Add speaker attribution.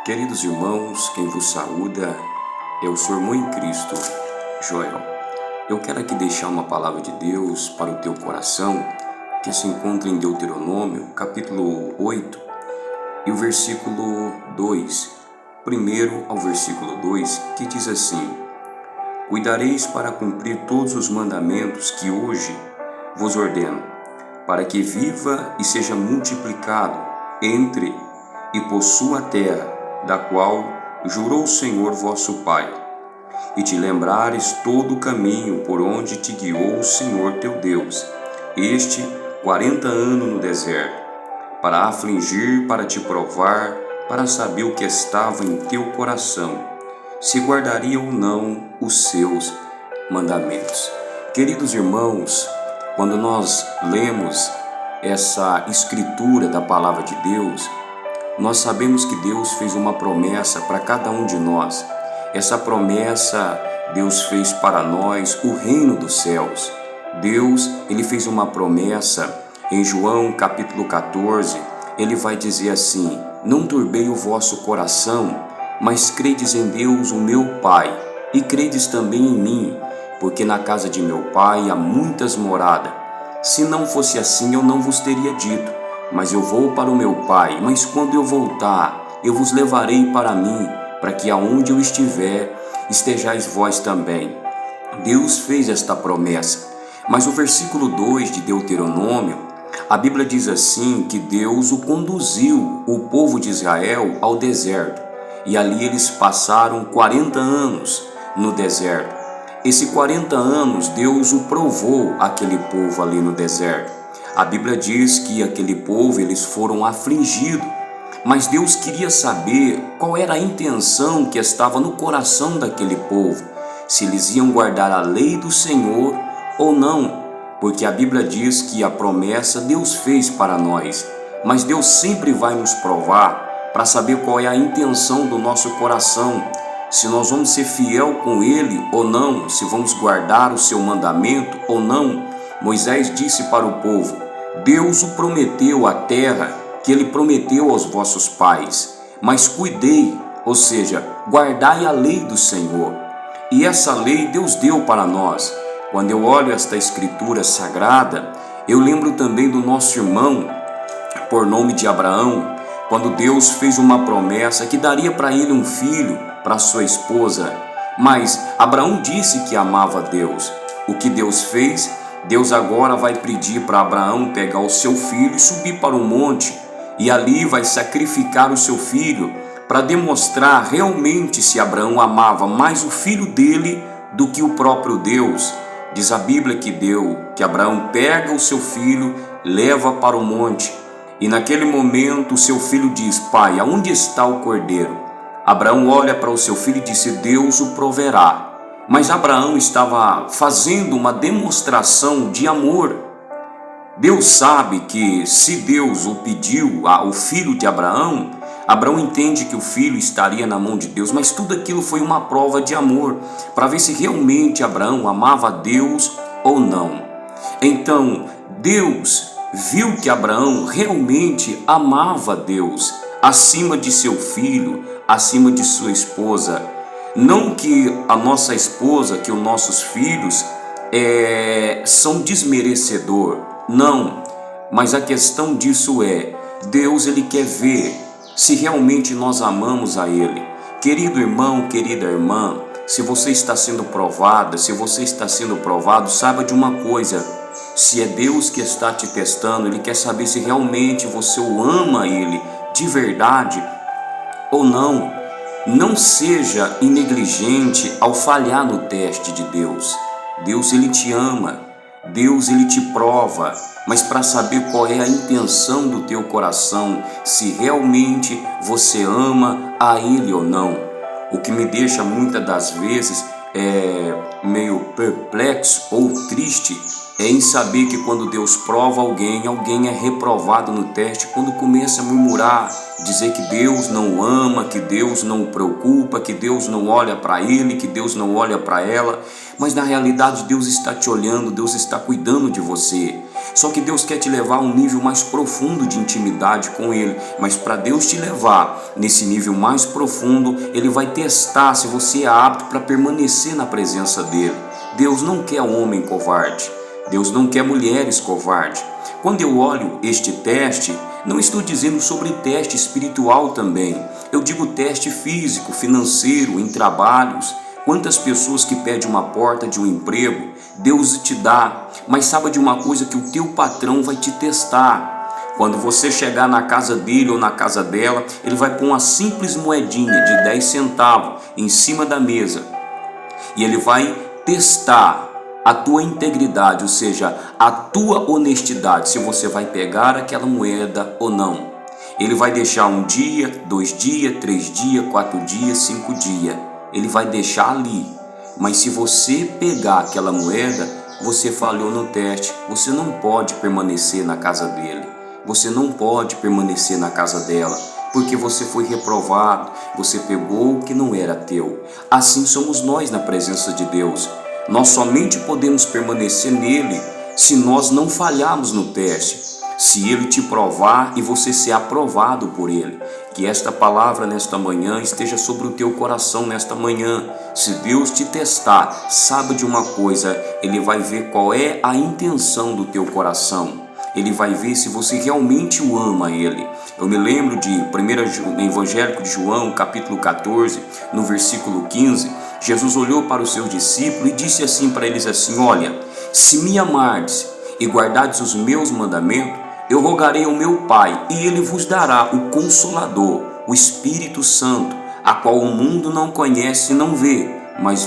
Speaker 1: Queridos irmãos, quem vos saúda é o seu irmão em Cristo, Joel. Eu quero aqui deixar uma palavra de Deus para o teu coração, que se encontra em Deuteronômio, capítulo 8, e o versículo 2, primeiro ao versículo 2, que diz assim: Cuidareis para cumprir todos os mandamentos que hoje vos ordeno, para que viva e seja multiplicado entre e possua a terra, da qual jurou o Senhor vosso Pai, e te lembrares todo o caminho por onde te guiou o Senhor teu Deus, 40 anos no deserto, para afligir, para te provar, para saber o que estava em teu coração, se guardaria ou não os seus mandamentos. Queridos irmãos, quando nós lemos essa escritura da palavra de Deus, nós sabemos que Deus fez uma promessa para cada um de nós. Essa promessa Deus fez para nós o reino dos céus. Deus, ele fez uma promessa em João capítulo 14. Ele vai dizer assim: Não turbei o vosso coração, mas credes em Deus o meu Pai, e credes também em mim, porque na casa de meu Pai há muitas moradas. Se não fosse assim, eu não vos teria dito, mas eu vou para o meu Pai. Mas quando eu voltar, eu vos levarei para mim, para que aonde eu estiver, estejais vós também. Deus fez esta promessa. Mas o versículo 2 de Deuteronômio, a Bíblia diz assim, que Deus o conduziu, o povo de Israel, ao deserto. E ali eles passaram 40 anos no deserto. Esses 40 anos, Deus o provou aquele povo ali no deserto. A Bíblia diz que aquele povo, eles foram afligidos, mas Deus queria saber qual era a intenção que estava no coração daquele povo, se eles iam guardar a lei do Senhor ou não, porque a Bíblia diz que a promessa Deus fez para nós, mas Deus sempre vai nos provar para saber qual é a intenção do nosso coração, se nós vamos ser fiel com Ele ou não, se vamos guardar o seu mandamento ou não. Moisés disse para o povo: Deus o prometeu a terra que ele prometeu aos vossos pais, mas cuidei, ou seja, guardai a lei do Senhor. E essa lei Deus deu para nós. Quando eu olho esta escritura sagrada, eu lembro também do nosso irmão, por nome de Abraão, quando Deus fez uma promessa que daria para ele um filho, para sua esposa. Mas Abraão disse que amava Deus. O que Deus fez? Deus agora vai pedir para Abraão pegar o seu filho e subir para o monte, e ali vai sacrificar o seu filho para demonstrar realmente se Abraão amava mais o filho dele do que o próprio Deus. Diz a Bíblia que Abraão pega o seu filho, leva para o monte, e naquele momento o seu filho diz: Pai, aonde está o cordeiro? Abraão olha para o seu filho e disse: Deus o proverá. Mas Abraão estava fazendo uma demonstração de amor. Deus sabe que se Deus o pediu ao filho de Abraão, Abraão entende que o filho estaria na mão de Deus, mas tudo aquilo foi uma prova de amor, para ver se realmente Abraão amava a Deus ou não. Então, Deus viu que Abraão realmente amava a Deus, acima de seu filho, acima de sua esposa. Não que a nossa esposa, que os nossos filhos são desmerecedor, não. Mas a questão disso é, Deus ele quer ver se realmente nós amamos a Ele. Querido irmão, querida irmã, se você está sendo provada, se você está sendo provado, saiba de uma coisa: se é Deus que está te testando, Ele quer saber se realmente você o ama Ele de verdade ou não. Não seja negligente ao falhar no teste de Deus. Deus ele te ama, Deus ele te prova, mas para saber qual é a intenção do teu coração, se realmente você ama a Ele ou não. O que me deixa muitas das vezes meio perplexo ou triste é em saber que quando Deus prova alguém é reprovado no teste quando começa a murmurar, dizer que Deus não o ama, que Deus não o preocupa, que Deus não olha para ele, que Deus não olha para ela, mas na realidade Deus está te olhando, Deus está cuidando de você. Só que Deus quer te levar a um nível mais profundo de intimidade com Ele, mas para Deus te levar nesse nível mais profundo, Ele vai testar se você é apto para permanecer na presença dEle. Deus não quer um homem covarde, Deus não quer mulheres covardes. Quando eu olho este teste, não estou dizendo sobre teste espiritual também. Eu digo teste físico, financeiro, em trabalhos. Quantas pessoas que pedem uma porta de um emprego, Deus te dá, mas saiba de uma coisa, que o teu patrão vai te testar. Quando você chegar na casa dele ou na casa dela, ele vai pôr uma simples moedinha de 10 centavos em cima da mesa. E ele vai testar a tua integridade, ou seja, a tua honestidade, se você vai pegar aquela moeda ou não. Ele vai deixar 1 dia, 2 dias, 3 dias, 4 dias, 5 dias. Ele vai deixar ali. Mas se você pegar aquela moeda, você falhou no teste. Você não pode permanecer na casa dele. Você não pode permanecer na casa dela, porque você foi reprovado. Você pegou o que não era teu. Assim somos nós na presença de Deus. Nós somente podemos permanecer nele se nós não falharmos no teste, se ele te provar e você ser aprovado por ele. Que esta palavra nesta manhã esteja sobre o teu coração nesta manhã. Se Deus te testar, saiba de uma coisa, ele vai ver qual é a intenção do teu coração. Ele vai ver se você realmente o ama ele. Eu me lembro de 1 Evangelho de João, capítulo 14, no versículo 15, Jesus olhou para os seus discípulos e disse assim para eles assim: olha, se me amardes e guardardes os meus mandamentos, eu rogarei ao meu Pai, e ele vos dará o Consolador, o Espírito Santo, a qual o mundo não conhece e não vê, mas